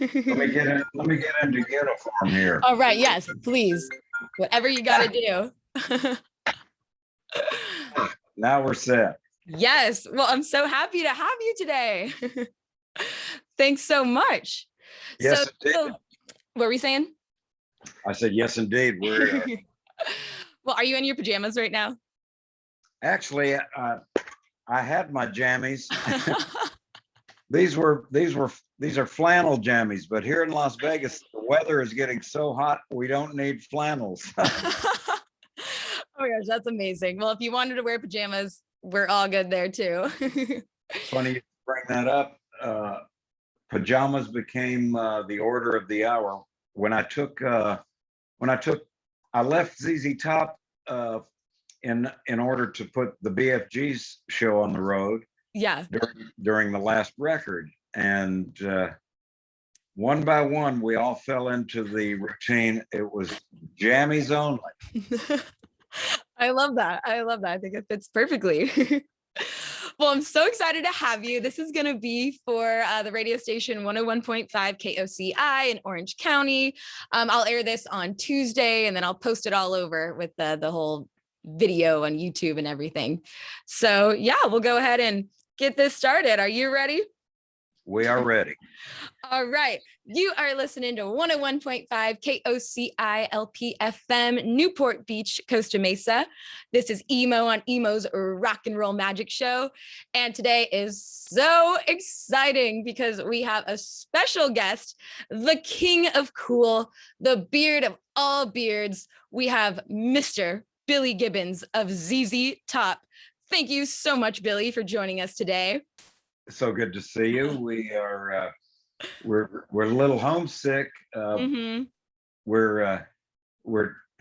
Let me get into uniform here. All right. Yes, please. Whatever you got to do. Now we're set. Yes. Well, I'm so happy to have you today. Thanks so much. Yes, So what were we saying? I said, yes, indeed. We're well, are you in your pajamas right now? actually, I had my jammies. These are flannel jammies, but here in Las Vegas, the weather is getting so hot, we don't need flannels. Oh my gosh, that's amazing. Well, if you wanted to wear pajamas, we're all good there too. Funny you bring that up. Pajamas became the order of the hour. When I left ZZ Top in order to put the BFG's show on the road. Yeah. During the last record, and one by one, we all fell into the routine. It was jammies only. I love that. I think it fits perfectly. Well, I'm so excited to have you. This is going to be for the radio station 101.5 KOCI in Orange County. I'll air this on Tuesday, and then I'll post it all over with the whole video on YouTube and everything. So yeah, we'll go ahead and get this started. Are you ready? We are ready. All right. You are listening to 101.5 KOCI LPFM, Newport Beach, Costa Mesa. This is Emo on Emo's Rock and Roll Magic Show. And today is so exciting because we have a special guest, the king of cool, the beard of all beards. We have Mr. Billy Gibbons of ZZ Top. Thank you so much, Billy, for joining us today. So good to see you. We are we're a little homesick. We're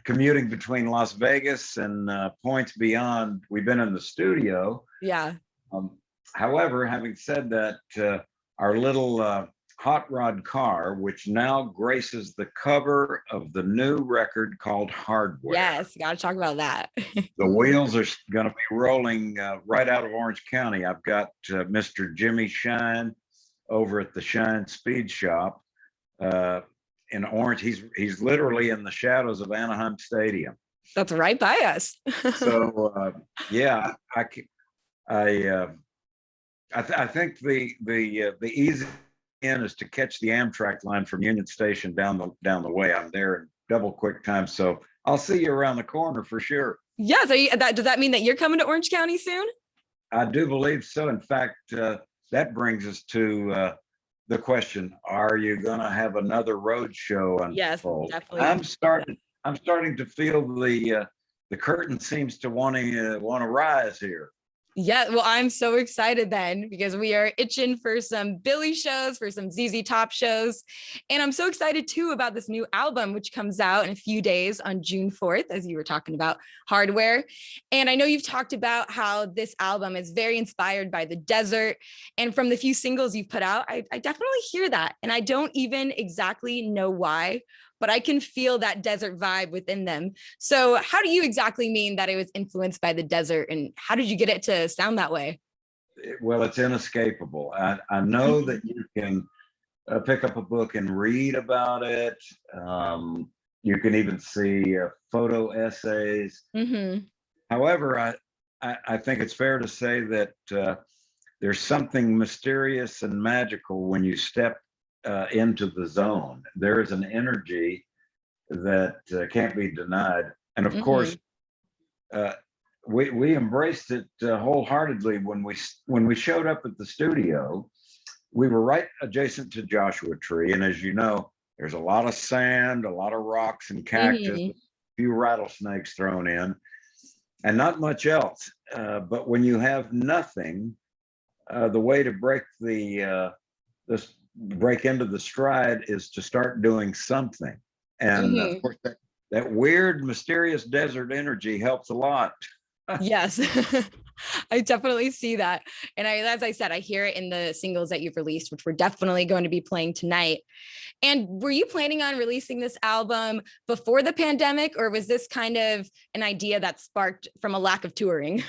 commuting between Las Vegas and points beyond. We've been in the studio. Yeah. However, having said that, our little hot rod car, which now graces the cover of the new record called Hardware. Yes, got to talk about that. The wheels are going to be rolling right out of Orange County. I've got Mr. Jimmy Shine over at the Shine Speed Shop in Orange. He's literally in the shadows of Anaheim Stadium. That's right by us. So yeah, I think the easy in is to catch the Amtrak line from Union Station down the way. I'm there in double quick time, so I'll see you around the corner for sure. Yes. Does that mean that you're coming to Orange County soon? I do believe so. In fact, that brings us to the question: are you going to have another road show unfold? Yes, definitely. I'm starting to feel the curtain seems to want to rise here. Yeah, well, I'm so excited then because we are itching for some Billy shows, for some ZZ Top shows. And I'm so excited too about this new album, which comes out in a few days on June 4th, as you were talking about, Hardware. And I know you've talked about how this album is very inspired by the desert. And from the few singles you've put out, I definitely hear that. And I don't even exactly know why, but I can feel that desert vibe within them. So how do you exactly mean that it was influenced by the desert, and how did you get it to sound that way? Well, it's inescapable. I know that you can pick up a book and read about it. You can even see photo essays. However, I think it's fair to say that there's something mysterious and magical when you step into the zone. There is an energy that can't be denied, and of course, we embraced it wholeheartedly when we showed up at the studio. We were right adjacent to Joshua Tree, and as you know, there's a lot of sand, a lot of rocks and cactus, a few rattlesnakes thrown in, and not much else. But when you have nothing, the way to break break into the stride is to start doing something. And of course, that weird, mysterious desert energy helps a lot. Yes, I definitely see that. And as I said, I hear it in the singles that you've released, which we're definitely going to be playing tonight. And were you planning on releasing this album before the pandemic, or was this kind of an idea that sparked from a lack of touring?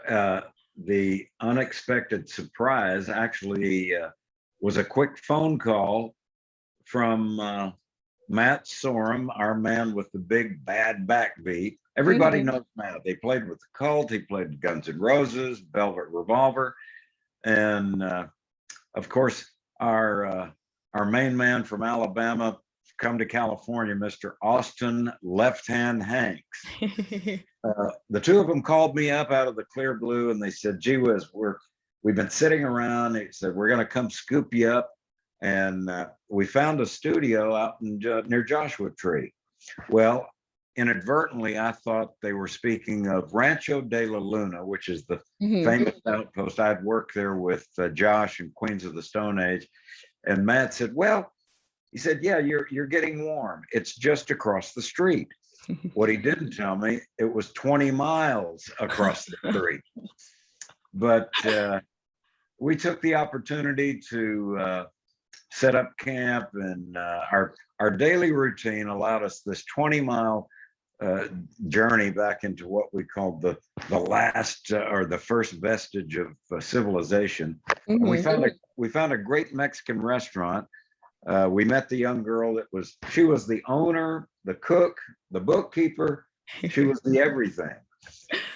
The unexpected surprise actually was a quick phone call from Matt Sorum, our man with the big bad backbeat. Everybody knows Matt. They played with the Cult. He played Guns N' Roses, Velvet Revolver, and of course our main man from Alabama come to California, Mr. Austin Left Hand Hanks. The two of them called me up out of the clear blue, and they said, "Gee whiz, we've been sitting around." He said, "We're going to come scoop you up." And we found a studio out in near Joshua Tree. Well, inadvertently, I thought they were speaking of Rancho de la Luna, which is the famous outpost. I'd worked there with Josh and Queens of the Stone Age. And Matt said, "Well," he said, "yeah, you're getting warm. It's just across the street." What he didn't tell me, it was 20 miles across the street. But we took the opportunity to set up camp, and our daily routine allowed us this 20-mile journey back into what we called the last or the first vestige of civilization. We found a great Mexican restaurant. We met the young girl she was the owner, the cook, the bookkeeper. She was the everything.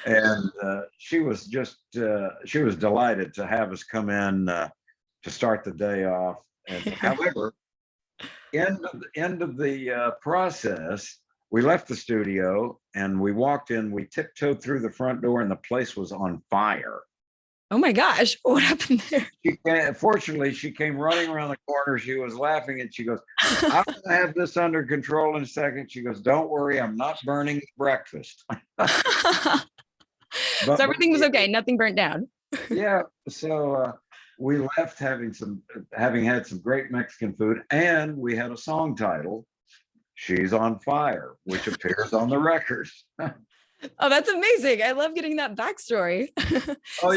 And she was delighted to have us come in to start the day off. And however, end of the process, we left the studio and we walked in. We tiptoed through the front door, and the place was on fire. Oh my gosh, what happened there? Fortunately, she came running around the corner. She was laughing, and she goes, "I'm going to have this under control in a second." She goes, "Don't worry, I'm not burning breakfast." So everything was okay. Nothing burnt down. Yeah. So we left having had some great Mexican food, and we had a song title, "She's on Fire," which appears on the record. Oh, that's amazing. I love getting that backstory. Oh,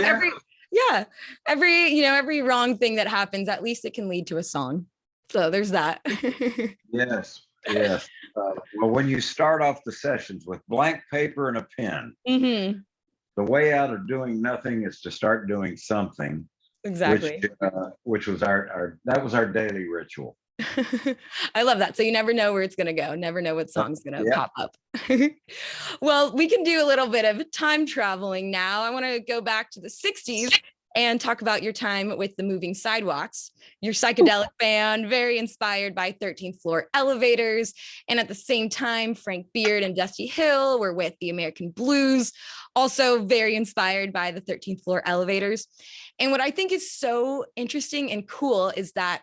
yeah. Every wrong thing that happens, at least it can lead to a song. So there's that. Yes. Well, when you start off the sessions with blank paper and a pen, the way out of doing nothing is to start doing something. Exactly. Which was our daily ritual. I love that. So you never know where it's going to go. Never know what song's going to pop up. Well, we can do a little bit of time traveling now. I want to go back to the 60s and talk about your time with the Moving Sidewalks, your psychedelic band, very inspired by 13th Floor Elevators. And at the same time, Frank Beard and Dusty Hill were with the American Blues, also very inspired by the 13th Floor Elevators. And what I think is so interesting and cool is that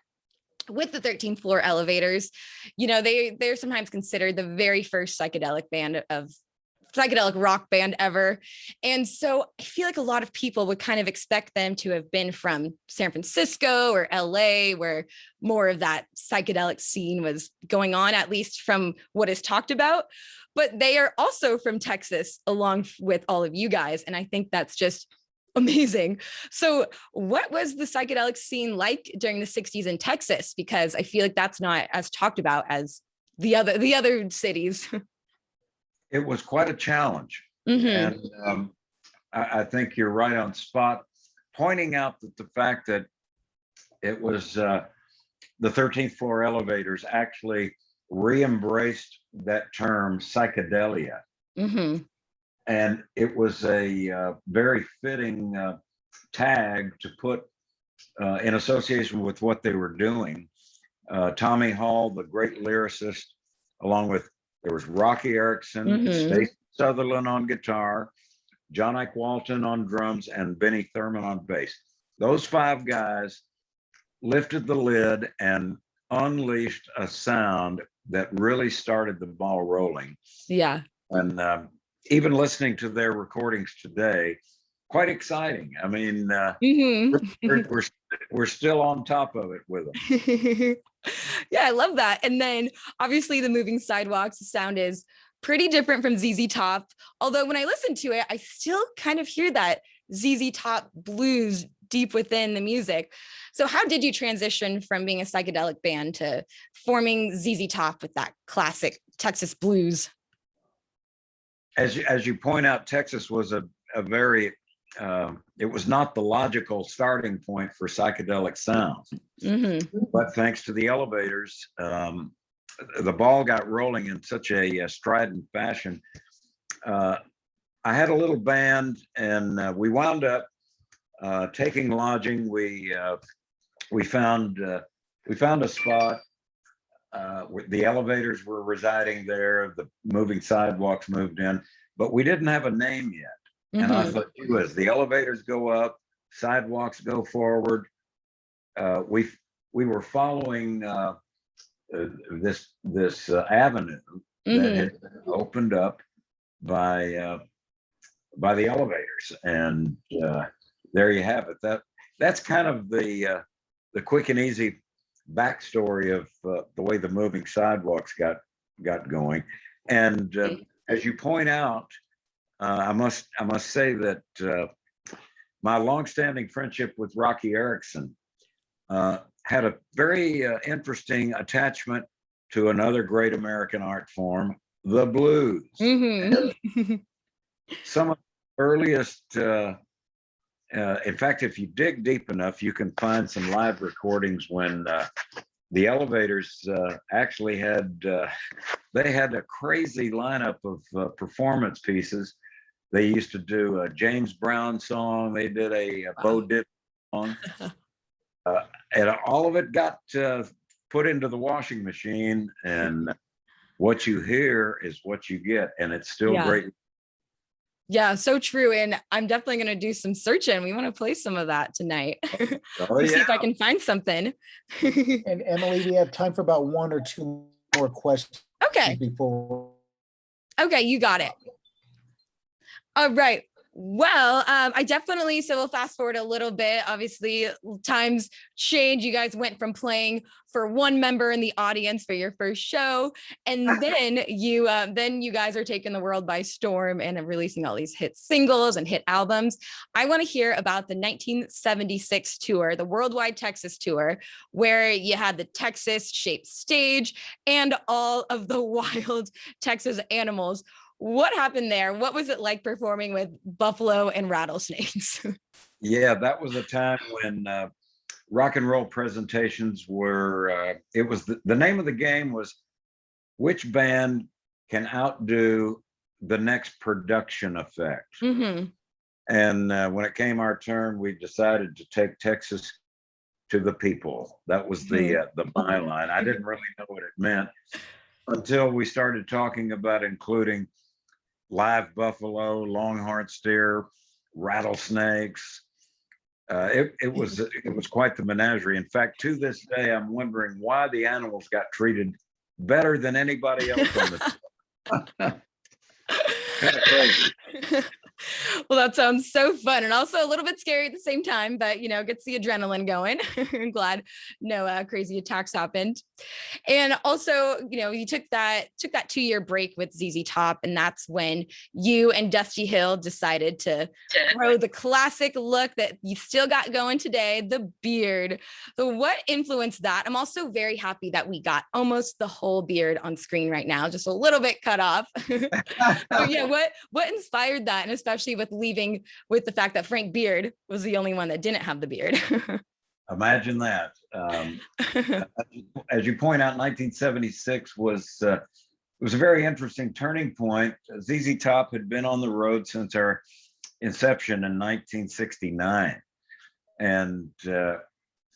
with the 13th Floor Elevators, they're sometimes considered the very first psychedelic rock band ever. And so I feel like a lot of people would kind of expect them to have been from San Francisco or LA, where more of that psychedelic scene was going on, at least from what is talked about. But they are also from Texas, along with all of you guys. And I think that's just amazing. So what was the psychedelic scene like during the 60s in Texas? Because I feel like that's not as talked about as the other cities. It was quite a challenge. And I think you're right on spot, pointing out that the fact that it was the 13th Floor Elevators actually re-embraced that term psychedelia. And it was a very fitting tag to put in association with what they were doing. Tommy Hall, the great lyricist, along with, there was Rocky Erickson, Stacey Sutherland on guitar, John Ike Walton on drums, and Benny Thurman on bass. Those five guys lifted the lid and unleashed a sound that really started the ball rolling. Yeah. And even listening to their recordings today, quite exciting. I mean, we're still on top of it with them. Yeah, I love that. And then obviously the Moving Sidewalks sound is pretty different from ZZ Top. Although when I listen to it, I still kind of hear that ZZ Top blues deep within the music. So how did you transition from being a psychedelic band to forming ZZ Top with that classic Texas blues? As you point out, Texas was a very it was not the logical starting point for psychedelic sounds. But thanks to the elevators, the ball got rolling in such a strident fashion. I had a little band, and we wound up taking lodging. We found a spot. The elevators were residing there. The moving sidewalks moved in, but we didn't have a name yet. And I thought, as the elevators go up, sidewalks go forward. We were following this avenue that had opened up by the elevators, and there you have it. That's kind of the quick and easy backstory of the way the moving sidewalks got going. And as you point out, I must say that my longstanding friendship with Rocky Erickson had a very interesting attachment to another great American art form, the blues. Some of the earliest, in fact, if you dig deep enough, you can find some live recordings when the elevators actually had a crazy lineup of performance pieces. They used to do a James Brown song. They did a Bo Diddley song. And all of it got put into the washing machine, and what you hear is what you get, and it's still great. Yeah, so true. And I'm definitely going to do some searching. We want to play some of that tonight. See if I can find something. And Emily, we have time for about one or two more questions. Okay. Okay, you got it. All right. Well, I definitely, so we'll fast forward a little bit. Obviously, times change. You guys went from playing for one member in the audience for your first show, and then you guys are taking the world by storm and are releasing all these hit singles and hit albums. I want to hear about the 1976 tour, the Worldwide Texas tour, where you had the Texas-shaped stage and all of the wild Texas animals. What happened there? What was it like performing with buffalo and rattlesnakes? Yeah, that was a time when rock and roll presentations were, it was the name of the game was which band can outdo the next production effect. And when it came our turn, we decided to take Texas to the people. That was the byline. I didn't really know what it meant until we started talking about including live buffalo, longhorn steer, rattlesnakes. It was quite the menagerie. In fact, to this day, I'm wondering why the animals got treated better than anybody else on the kind of crazy. Well, that sounds so fun and also a little bit scary at the same time, but gets the adrenaline going. I'm glad no crazy attacks happened. And also, you took that 2-year break with ZZ Top, and that's when you and Dusty Hill decided to grow the classic look that you still got going today, the beard. So what influenced that? I'm also very happy that we got almost the whole beard on screen right now, just a little bit cut off. So yeah, what inspired that? And especially with leaving with the fact that Frank Beard was the only one that didn't have the beard. Imagine that. As you point out, 1976 was a very interesting turning point. ZZ Top had been on the road since our inception in 1969, and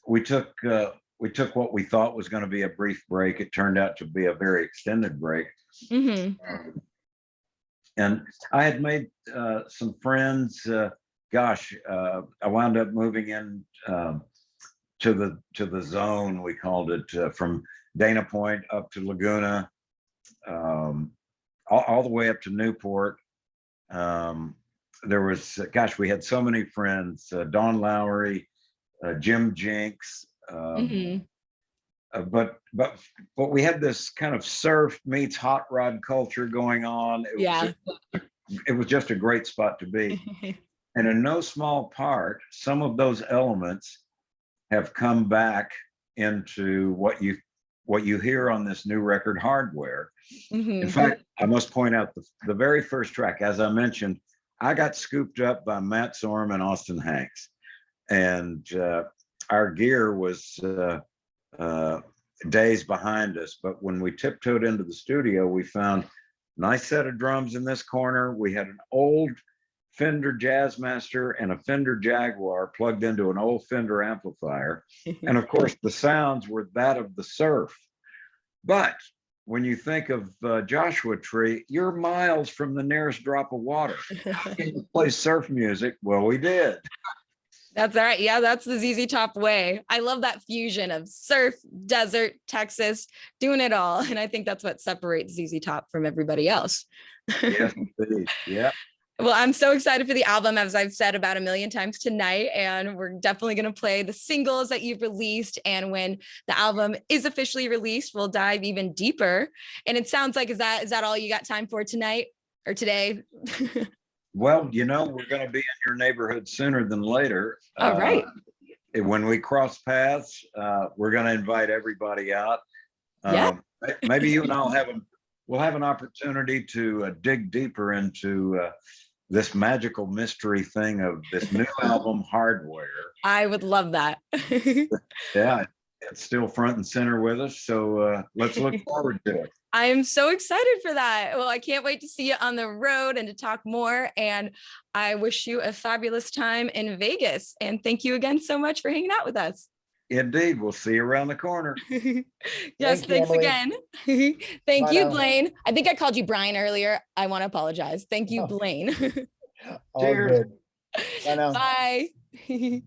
we took what we thought was going to be a brief break. It turned out to be a very extended break. And I had made some friends. I wound up moving in to the zone, we called it, from Dana Point up to Laguna, all the way up to Newport. There was, we had so many friends, Don Lowry, Jim Jinks, but we had this kind of surf meets hot rod culture going on. It was just a great spot to be. And in no small part, some of those elements have come back into what you hear on this new record, Hardware. In fact, I must point out the very first track, as I mentioned, I got scooped up by Matt Sorum and Austin Hanks, and our gear was days behind us. But when we tiptoed into the studio, we found a nice set of drums in this corner. We had an old Fender Jazzmaster and a Fender Jaguar plugged into an old Fender amplifier. And of course, the sounds were that of the surf. But when you think of Joshua Tree, you're miles from the nearest drop of water. How can you play surf music? Well, we did. That's all right. Yeah, that's the ZZ Top way. I love that fusion of surf, desert, Texas, doing it all. And I think that's what separates ZZ Top from everybody else. Yes, indeed. Yeah. Well, I'm so excited for the album, as I've said about a million times tonight, and we're definitely going to play the singles that you've released. And when the album is officially released, we'll dive even deeper. And it sounds like, is that all you got time for tonight or today? Well, you know, we're going to be in your neighborhood sooner than later. All right. When we cross paths, we're going to invite everybody out. Yeah. Maybe you and we'll have an opportunity to dig deeper into this magical mystery thing of this new album, Hardware. I would love that. Yeah, it's still front and center with us. So let's look forward to it. I am so excited for that. Well, I can't wait to see you on the road and to talk more. And I wish you a fabulous time in Vegas. And thank you again so much for hanging out with us. Indeed. We'll see you around the corner. Yes, thanks again. Thank Bye you, now. Blaine. I think I called you Brian earlier. I want to apologize. Thank you, Blaine. All Cheers. good. Bye now. Bye.